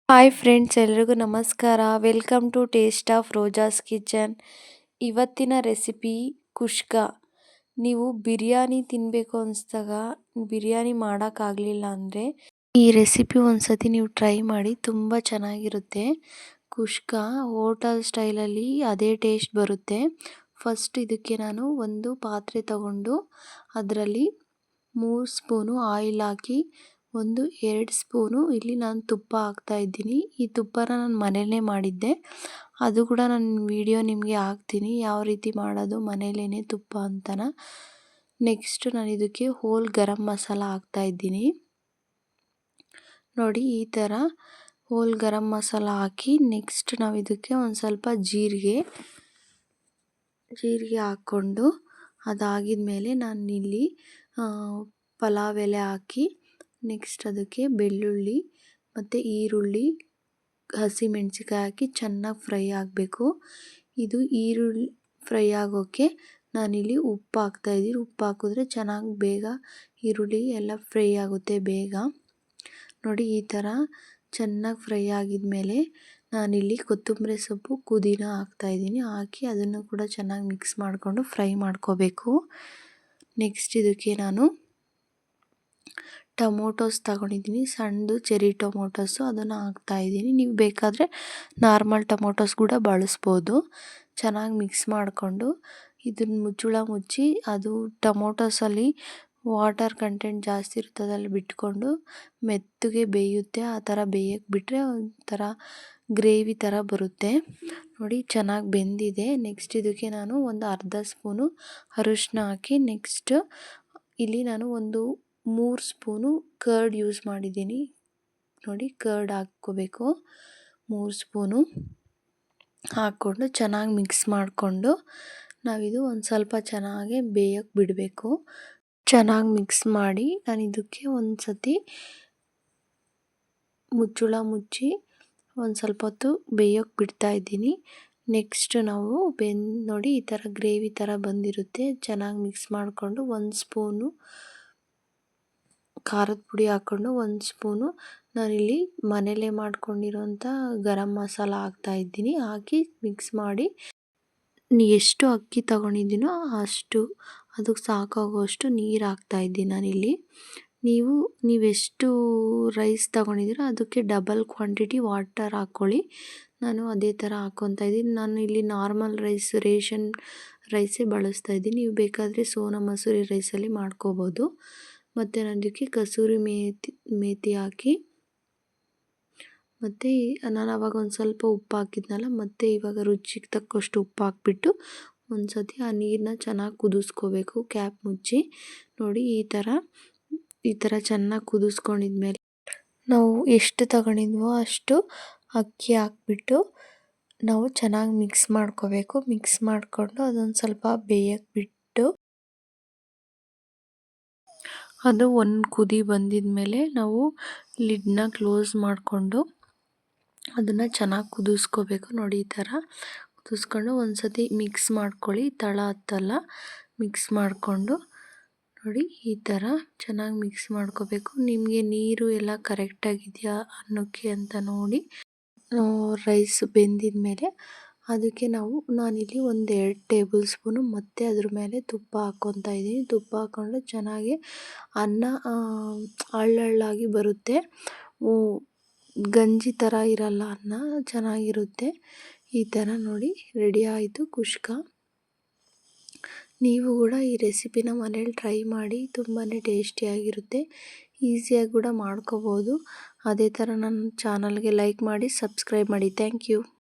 Hi friends, ಎಲ್ರಿಗೂ ನಮಸ್ಕಾರ. Welcome to taste of Roja's kitchen. ಇವತ್ತಿನ ರೆಸಿಪಿ ಕುಷ್ಕ. ನೀವು ಬಿರಿಯಾನಿ ತಿನ್ನಬೇಕು ಅನಿಸ್ದಾಗ ಬಿರಿಯಾನಿ ಮಾಡೋಕ್ಕಾಗಲಿಲ್ಲ ಅಂದರೆ ಈ ರೆಸಿಪಿ ಒಂದ್ಸತಿ ನೀವು ಟ್ರೈ ಮಾಡಿ, ತುಂಬ ಚೆನ್ನಾಗಿರುತ್ತೆ. ಕುಷ್ಕ ಹೋಟೆಲ್ ಸ್ಟೈಲಲ್ಲಿ ಅದೇ ಟೇಸ್ಟ್ ಬರುತ್ತೆ. ಫಸ್ಟ್ ಇದಕ್ಕೆ ನಾನು ಒಂದು ಪಾತ್ರೆ ತಗೊಂಡು ಅದರಲ್ಲಿ 3 ಸ್ಪೂನು ಆಯಿಲ್ ಹಾಕಿ 2 ಸ್ಪೂನು ಇಲ್ಲಿ ನಾನು ತುಪ್ಪ ಹಾಕ್ತಾ ಇದ್ದೀನಿ. ಈ ತುಪ್ಪನ ನಾನು ಮನೆಯಲ್ಲೇ ಮಾಡಿದ್ದೆ, ಅದು ಕೂಡ ನಾನು ವಿಡಿಯೋ ನಿಮಗೆ ಹಾಕ್ತೀನಿ ಯಾವ ರೀತಿ ಮಾಡೋದು ಮನೆಯಲ್ಲೇ ತುಪ್ಪ ಅಂತನ. ನೆಕ್ಸ್ಟ್ ನಾನು ಇದಕ್ಕೆ ಹೋಲ್ ಗರಂ ಮಸಾಲ ಹಾಕ್ತಾ ಇದ್ದೀನಿ. ನೋಡಿ, ಈ ಥರ ಹೋಲ್ ಗರಂ ಮಸಾಲ ಹಾಕಿ ನೆಕ್ಸ್ಟ್ ನಾವು ಇದಕ್ಕೆ ಒಂದು ಸ್ವಲ್ಪ ಜೀರಿಗೆ ಹಾಕ್ಕೊಂಡು ಅದಾಗಿದ ಮೇಲೆ ನಾನು ಇಲ್ಲಿ ಪಲಾವ್ ಎಲೆ ಹಾಕಿ ನೆಕ್ಸ್ಟ್ ಅದಕ್ಕೆ ಬೆಳ್ಳುಳ್ಳಿ ಮತ್ತು ಈರುಳ್ಳಿ, ಹಸಿಮೆಣಸಿಕಾಯಿ ಹಾಕಿ ಚೆನ್ನಾಗಿ ಫ್ರೈ ಆಗಬೇಕು. ಇದು ಈರುಳ್ಳಿ ಫ್ರೈ ಆಗೋಕ್ಕೆ ನಾನಿಲ್ಲಿ ಉಪ್ಪು ಹಾಕ್ತಾಯಿದ್ದೀನಿ. ಉಪ್ಪು ಹಾಕಿದ್ರೆ ಚೆನ್ನಾಗಿ ಬೇಗ ಈರುಳ್ಳಿ ಎಲ್ಲ ಫ್ರೈ ಆಗುತ್ತೆ ಬೇಗ. ನೋಡಿ, ಈ ಥರ ಚೆನ್ನಾಗಿ ಫ್ರೈ ಆಗಿದ ಮೇಲೆ ನಾನಿಲ್ಲಿ ಕೊತ್ತಂಬರಿ ಸೊಪ್ಪು, ಪುದೀನ ಹಾಕ್ತಾಯಿದ್ದೀನಿ. ಹಾಕಿ ಅದನ್ನು ಕೂಡ ಚೆನ್ನಾಗಿ ಮಿಕ್ಸ್ ಮಾಡಿಕೊಂಡು ಫ್ರೈ ಮಾಡ್ಕೋಬೇಕು. ನೆಕ್ಸ್ಟ್ ಇದಕ್ಕೆ ನಾನು ಟೊಮೊಟೊಸ್ ತಗೊಂಡಿದ್ದೀನಿ, ಸಣ್ಣದು ಚೆರಿ ಟೊಮೊಟೊಸು, ಅದನ್ನು ಹಾಕ್ತಾಯಿದ್ದೀನಿ. ನೀವು ಬೇಕಾದರೆ ನಾರ್ಮಲ್ ಟೊಮೊಟೊಸ್ ಕೂಡ ಬಳಸ್ಬೋದು. ಚೆನ್ನಾಗಿ ಮಿಕ್ಸ್ ಮಾಡಿಕೊಂಡು ಇದನ್ನು ಮುಚ್ಚಳ ಮುಚ್ಚಿ, ಅದು ಟೊಮೊಟೊಸಲ್ಲಿ ವಾಟರ್ ಕಂಟೆಂಟ್ ಜಾಸ್ತಿ ಇರ್ತದಲ್ಲಿ ಬಿಟ್ಕೊಂಡು ಮೆತ್ತಗೆ ಬೇಯುತ್ತೆ. ಆ ಥರ ಬೇಯಕ್ಕೆ ಬಿಟ್ಟರೆ ಒಂಥರ ಗ್ರೇವಿ ಥರ ಬರುತ್ತೆ. ನೋಡಿ, ಚೆನ್ನಾಗಿ ಬೆಂದಿದೆ. ನೆಕ್ಸ್ಟ್ ಇದಕ್ಕೆ ನಾನು ಒಂದು ಅರ್ಧ ಸ್ಪೂನು ಅರಿಶಿನ ಹಾಕಿ ನೆಕ್ಸ್ಟ್ ಇಲ್ಲಿ ನಾನು 3 ಸ್ಪೂನು ಕರ್ಡ್ ಯೂಸ್ ಮಾಡಿದ್ದೀನಿ. ನೋಡಿ, ಕರ್ಡ್ ಹಾಕ್ಕೋಬೇಕು. 3 ಸ್ಪೂನು ಹಾಕ್ಕೊಂಡು ಚೆನ್ನಾಗಿ ಮಿಕ್ಸ್ ಮಾಡಿಕೊಂಡು ನಾವಿದು ಒಂದು ಸ್ವಲ್ಪ ಚೆನ್ನಾಗಿ ಬೇಯಕ್ಕೆ ಬಿಡಬೇಕು. ಚೆನ್ನಾಗಿ ಮಿಕ್ಸ್ ಮಾಡಿ ನಾನು ಇದಕ್ಕೆ ಒಂದು ಸತಿ ಮುಚ್ಚಳ ಮುಚ್ಚಿ ಒಂದು ಸ್ವಲ್ಪ ಹೊತ್ತು ಬೇಯೋಕ್ಕೆ ಬಿಡ್ತಾಯಿದ್ದೀನಿ. ನೆಕ್ಸ್ಟ್ ನಾವು ನೋಡಿ, ಈ ಥರ ಗ್ರೇವಿ ಥರ ಬಂದಿರುತ್ತೆ. ಚೆನ್ನಾಗಿ ಮಿಕ್ಸ್ ಮಾಡಿಕೊಂಡು 1 ಸ್ಪೂನು ಖಾರದ ಪುಡಿ ಹಾಕ್ಕೊಂಡು 1 ಸ್ಪೂನು ನಾನಿಲ್ಲಿ ಮನೇಲೇ ಮಾಡ್ಕೊಂಡಿರೋಂಥ ಗರಂ ಮಸಾಲ ಹಾಕ್ತಾಯಿದ್ದೀನಿ. ಹಾಕಿ ಮಿಕ್ಸ್ ಮಾಡಿ ಎಷ್ಟು ಅಕ್ಕಿ ತಗೊಂಡಿದ್ದೀನೋ ಅಷ್ಟು ಅದಕ್ಕೆ ಸಾಕಾಗುವಷ್ಟು ನೀರು ಹಾಕ್ತಾಯಿದ್ದೀನಿ ನಾನಿಲ್ಲಿ. ನೀವೆಷ್ಟು ರೈಸ್ ತಗೊಂಡಿದ್ದೀರೋ ಅದಕ್ಕೆ ಡಬಲ್ ಕ್ವಾಂಟಿಟಿ ವಾಟರ್ ಹಾಕ್ಕೊಳ್ಳಿ. ನಾನು ಅದೇ ಥರ ಹಾಕ್ಕೊತಾ ಇದ್ದೀನಿ. ನಾನು ಇಲ್ಲಿ ನಾರ್ಮಲ್ ರೈಸ್, ರೇಷನ್ ರೈಸೇ ಬಳಸ್ತಾಯಿದ್ದೀನಿ. ನೀವು ಬೇಕಾದರೆ ಸೋನಾ ಮಸೂರಿ ರೈಸಲ್ಲಿ ಮಾಡ್ಕೋಬೋದು. ಮತ್ತು ನಾನು ಇದಕ್ಕೆ ಕಸೂರಿ ಮೇಥಿ ಹಾಕಿ ಮತ್ತು ನಾನು ಆವಾಗ ಒಂದು ಸ್ವಲ್ಪ ಉಪ್ಪು ಹಾಕಿದ್ನಲ್ಲ, ಮತ್ತು ಇವಾಗ ರುಚಿಗೆ ತಕ್ಕಷ್ಟು ಉಪ್ಪು ಹಾಕ್ಬಿಟ್ಟು ಒಂದು ಸತಿ ಆ ನೀರನ್ನ ಚೆನ್ನಾಗಿ ಕುದಿಸ್ಕೋಬೇಕು ಕ್ಯಾಪ್ ಮುಚ್ಚಿ. ನೋಡಿ, ಈ ಥರ ಚೆನ್ನಾಗಿ ಕುದಿಸ್ಕೊಂಡಿದ್ಮೇಲೆ ನಾವು ಎಷ್ಟು ತಗೊಂಡಿದ್ವೋ ಅಷ್ಟು ಅಕ್ಕಿ ಹಾಕ್ಬಿಟ್ಟು ನಾವು ಚೆನ್ನಾಗಿ ಮಿಕ್ಸ್ ಮಾಡ್ಕೋಬೇಕು. ಮಿಕ್ಸ್ ಮಾಡಿಕೊಂಡು ಅದೊಂದು ಸ್ವಲ್ಪ ಬೇಯಕ್ಕೆ ಬಿಟ್ಟು ಅದು ಒಂದು ಕುದಿ ಬಂದಿದ ಮೇಲೆ ನಾವು ಲಿಡ್ನ ಕ್ಲೋಸ್ ಮಾಡಿಕೊಂಡು ಅದನ್ನು ಚೆನ್ನಾಗಿ ಕುದಿಸ್ಕೋಬೇಕು. ನೋಡಿ, ಈ ಥರ ಕುದಿಸ್ಕೊಂಡು ಒಂದು ಸತಿ ಮಿಕ್ಸ್ ಮಾಡ್ಕೊಳ್ಳಿ, ತಳ ಹತ್ತಲ್ಲ. ಮಿಕ್ಸ್ ಮಾಡಿಕೊಂಡು ನೋಡಿ, ಈ ಥರ ಚೆನ್ನಾಗಿ ಮಿಕ್ಸ್ ಮಾಡ್ಕೋಬೇಕು. ನಿಮಗೆ ನೀರು ಎಲ್ಲ ಕರೆಕ್ಟಾಗಿದೆಯಾ ಅನ್ನೋಕ್ಕೆ ಅಂತ ನೋಡಿ ರೈಸ್ ಬೆಂದಿದ ಮೇಲೆ ಅದಕ್ಕೆ ನಾನಿಲ್ಲಿ 2 ಟೇಬಲ್ ಸ್ಪೂನು ಮತ್ತು ಅದ್ರ ಮೇಲೆ ತುಪ್ಪ ಹಾಕ್ಕೊತಾ ಇದ್ದೀನಿ. ತುಪ್ಪ ಹಾಕ್ಕೊಂಡು ಚೆನ್ನಾಗಿ ಅನ್ನ ಹಳ್ಳಾಗಿ ಬರುತ್ತೆ. ಗಂಜಿ ಥರ ಇರಲ್ಲ, ಅನ್ನ ಚೆನ್ನಾಗಿರುತ್ತೆ. ಈ ಥರ ನೋಡಿ ರೆಡಿ ಆಯಿತು ಕುಷ್ಕ. ನೀವು ಕೂಡ ಈ ರೆಸಿಪಿನ ಮನೇಲಿ ಟ್ರೈ ಮಾಡಿ, ತುಂಬಾ ಟೇಸ್ಟಿಯಾಗಿರುತ್ತೆ. ಈಸಿಯಾಗಿ ಕೂಡ ಮಾಡ್ಕೋಬೋದು. ಅದೇ ಥರ ನನ್ನ ಚಾನಲ್ಗೆ ಲೈಕ್ ಮಾಡಿ, ಸಬ್ಸ್ಕ್ರೈಬ್ ಮಾಡಿ. Thank you.